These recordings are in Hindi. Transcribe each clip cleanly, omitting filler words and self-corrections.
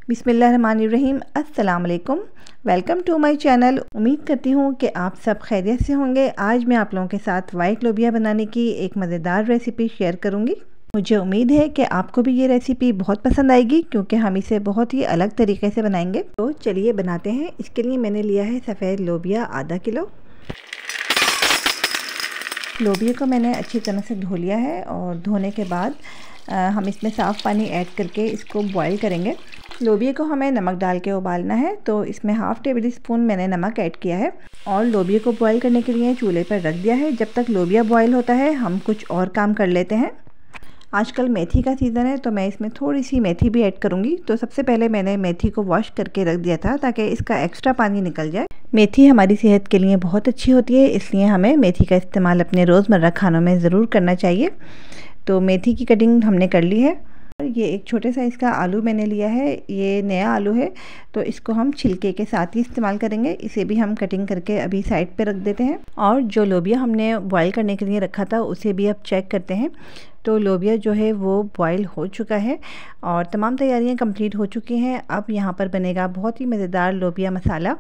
बिस्मिल्लाहिर्रहमानिर्रहीम। अस्सलाम वालेकुम। Welcome to my channel. उम्मीद करती हूँ कि आप सब खैरियत से होंगे। आज मैं आप लोगों के साथ वाइट लोबिया बनाने की एक मज़ेदार रेसिपी शेयर करूँगी। मुझे उम्मीद है कि आपको भी ये रेसिपी बहुत पसंद आएगी क्योंकि हम इसे बहुत ही अलग तरीके से बनाएंगे। तो चलिए बनाते हैं। इसके लिए मैंने लिया है सफ़ेद लोबिया आधा किलो। लोबिया को मैंने अच्छी तरह से धो लिया है और धोने के बाद हम इसमें साफ़ पानी ऐड करके इसको बॉईल करेंगे। लोबिया को हमें नमक डाल के उबालना है, तो इसमें हाफ़ टेबल स्पून मैंने नमक ऐड किया है और लोबिया को बॉईल करने के लिए चूल्हे पर रख दिया है। जब तक लोबिया बॉईल होता है हम कुछ और काम कर लेते हैं। आजकल मेथी का सीज़न है तो मैं इसमें थोड़ी सी मेथी भी ऐड करूँगी। तो सबसे पहले मैंने मेथी को वॉश करके रख दिया था ताकि इसका एक्स्ट्रा पानी निकल जाए। मेथी हमारी सेहत के लिए बहुत अच्छी होती है, इसलिए हमें मेथी का इस्तेमाल अपने रोज़मर्रा खानों में ज़रूर करना चाहिए। तो मेथी की कटिंग हमने कर ली है। ये एक छोटे साइज़ का आलू मैंने लिया है, ये नया आलू है तो इसको हम छिलके के साथ ही इस्तेमाल करेंगे। इसे भी हम कटिंग करके अभी साइड पे रख देते हैं। और जो लोबिया हमने बॉईल करने के लिए रखा था उसे भी अब चेक करते हैं। तो लोबिया जो है वो बॉईल हो चुका है और तमाम तैयारियां कंप्लीट हो चुकी हैं। अब यहाँ पर बनेगा बहुत ही मज़ेदार लोबिया मसाला।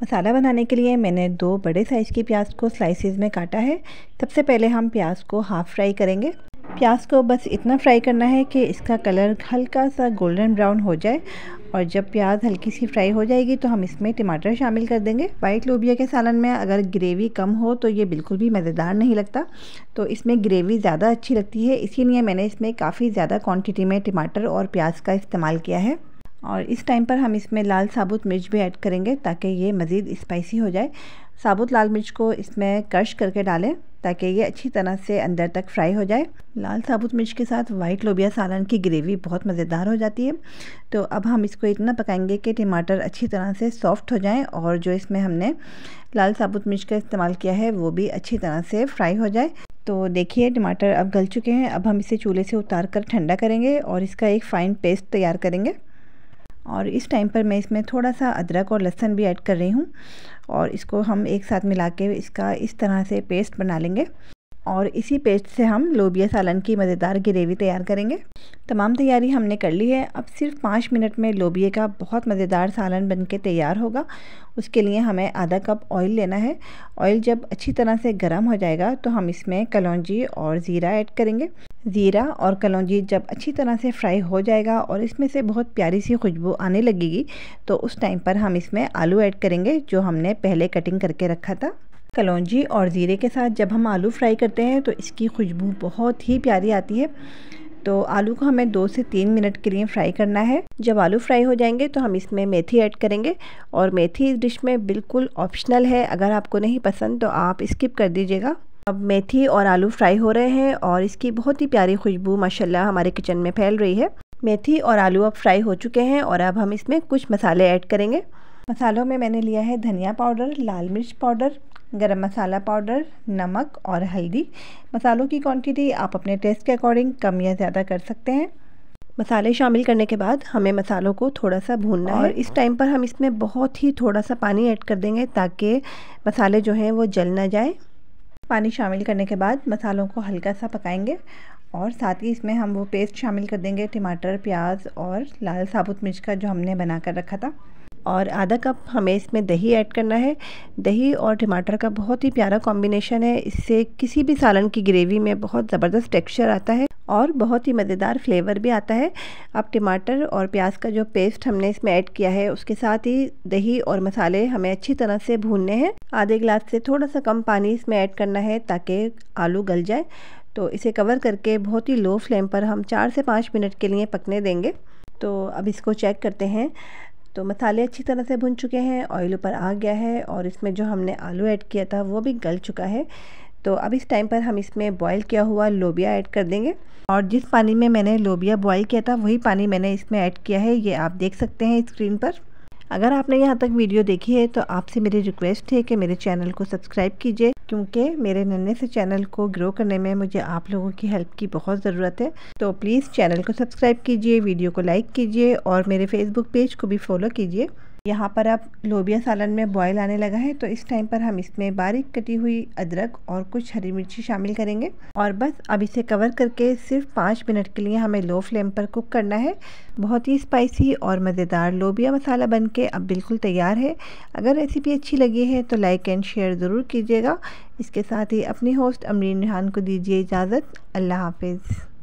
मसाला बनाने के लिए मैंने 2 बड़े साइज़ की प्याज को स्लाइसेस में काटा है। सबसे पहले हम प्याज को हाफ़ फ्राई करेंगे। प्याज को बस इतना फ्राई करना है कि इसका कलर हल्का सा गोल्डन ब्राउन हो जाए और जब प्याज हल्की सी फ्राई हो जाएगी तो हम इसमें टमाटर शामिल कर देंगे। वाइट लोबिया के सालन में अगर ग्रेवी कम हो तो ये बिल्कुल भी मज़ेदार नहीं लगता, तो इसमें ग्रेवी ज़्यादा अच्छी लगती है, इसीलिए मैंने इसमें काफ़ी ज़्यादा क्वांटिटी में टमाटर और प्याज का इस्तेमाल किया है। और इस टाइम पर हम इसमें लाल साबुत मिर्च भी ऐड करेंगे ताकि ये मज़ीद स्पाइसी हो जाए। साबुत लाल मिर्च को इसमें क्रश करके डालें ताकि ये अच्छी तरह से अंदर तक फ्राई हो जाए। लाल साबुत मिर्च के साथ वाइट लोबिया सालन की ग्रेवी बहुत मज़ेदार हो जाती है। तो अब हम इसको इतना पकाएंगे कि टमाटर अच्छी तरह से सॉफ्ट हो जाएं और जो इसमें हमने लाल साबुत मिर्च का इस्तेमाल किया है वो भी अच्छी तरह से फ्राई हो जाए। तो देखिए टमाटर अब गल चुके हैं। अब हम इसे चूल्हे से उतार कर ठंडा करेंगे और इसका एक फ़ाइन पेस्ट तैयार करेंगे। और इस टाइम पर मैं इसमें थोड़ा सा अदरक और लहसुन भी ऐड कर रही हूँ और इसको हम एक साथ मिला के इसका इस तरह से पेस्ट बना लेंगे और इसी पेस्ट से हम लोबिया सालन की मज़ेदार ग्रेवी तैयार करेंगे। तमाम तैयारी हमने कर ली है। अब सिर्फ 5 मिनट में लोबिया का बहुत मज़ेदार सालन बनके तैयार होगा। उसके लिए हमें आधा कप ऑयल लेना है। ऑयल जब अच्छी तरह से गर्म हो जाएगा तो हम इसमें कलौंजी और ज़ीरा ऐड करेंगे। ज़ीरा और कलौंजी जब अच्छी तरह से फ्राई हो जाएगा और इसमें से बहुत प्यारी सी खुशबू आने लगेगी तो उस टाइम पर हम इसमें आलू ऐड करेंगे जो हमने पहले कटिंग करके रखा था। कलौंजी और ज़ीरे के साथ जब हम आलू फ्राई करते हैं तो इसकी खुशबू बहुत ही प्यारी आती है। तो आलू को हमें 2 से 3 मिनट के लिए फ्राई करना है। जब आलू फ्राई हो जाएंगे तो हम इसमें मेथी ऐड करेंगे और मेथी इस डिश में बिल्कुल ऑप्शनल है, अगर आपको नहीं पसंद तो आप स्किप कर दीजिएगा। अब मेथी और आलू फ्राई हो रहे हैं और इसकी बहुत ही प्यारी खुशबू माशाल्लाह हमारे किचन में फैल रही है। मेथी और आलू अब फ्राई हो चुके हैं और अब हम इसमें कुछ मसाले ऐड करेंगे। मसालों में मैंने लिया है धनिया पाउडर, लाल मिर्च पाउडर, गरम मसाला पाउडर, नमक और हल्दी। मसालों की क्वांटिटी आप अपने टेस्ट के अकॉर्डिंग कम या ज़्यादा कर सकते हैं। मसाले शामिल करने के बाद हमें मसालों को थोड़ा सा भूनना है और इस टाइम पर हम इसमें बहुत ही थोड़ा सा पानी ऐड कर देंगे ताकि मसाले जो हैं वो जल ना जाए। पानी शामिल करने के बाद मसालों को हल्का सा पकाएंगे और साथ ही इसमें हम वो पेस्ट शामिल कर देंगे टमाटर, प्याज और लाल साबुत मिर्च का जो हमने बना कर रखा था। और आधा कप हमें इसमें दही ऐड करना है। दही और टमाटर का बहुत ही प्यारा कॉम्बिनेशन है, इससे किसी भी सालन की ग्रेवी में बहुत ज़बरदस्त टेक्सचर आता है और बहुत ही मज़ेदार फ्लेवर भी आता है। अब टमाटर और प्याज का जो पेस्ट हमने इसमें ऐड किया है उसके साथ ही दही और मसाले हमें अच्छी तरह से भूनने हैं। आधे गिलास से थोड़ा सा कम पानी इसमें ऐड करना है ताकि आलू गल जाए। तो इसे कवर करके बहुत ही लो फ्लेम पर हम 4 से 5 मिनट के लिए पकने देंगे। तो अब इसको चेक करते हैं। तो मसाले अच्छी तरह से भुन चुके हैं, ऑयल ऊपर आ गया है और इसमें जो हमने आलू ऐड किया था वो भी गल चुका है। तो अब इस टाइम पर हम इसमें बॉईल किया हुआ लोबिया ऐड कर देंगे और जिस पानी में मैंने लोबिया बॉईल किया था वही पानी मैंने इसमें ऐड किया है, ये आप देख सकते हैं स्क्रीन पर। अगर आपने यहाँ तक वीडियो देखी है तो आपसे मेरी रिक्वेस्ट है कि मेरे चैनल को सब्सक्राइब कीजिए क्योंकि मेरे नन्हे से चैनल को ग्रो करने में मुझे आप लोगों की हेल्प की बहुत ज़रूरत है। तो प्लीज़ चैनल को सब्सक्राइब कीजिए, वीडियो को लाइक कीजिए और मेरे फेसबुक पेज को भी फॉलो कीजिए। यहाँ पर अब लोबिया सालन में बॉयल आने लगा है, तो इस टाइम पर हम इसमें बारीक कटी हुई अदरक और कुछ हरी मिर्ची शामिल करेंगे और बस अब इसे कवर करके सिर्फ 5 मिनट के लिए हमें लो फ्लेम पर कुक करना है। बहुत ही स्पाइसी और मज़ेदार लोबिया मसाला बनके अब बिल्कुल तैयार है। अगर रेसिपी अच्छी लगी है तो लाइक एंड शेयर ज़रूर कीजिएगा। इसके साथ ही अपनी होस्ट अमरीन रिहान को दीजिए इजाज़त। अल्लाह हाफिज़।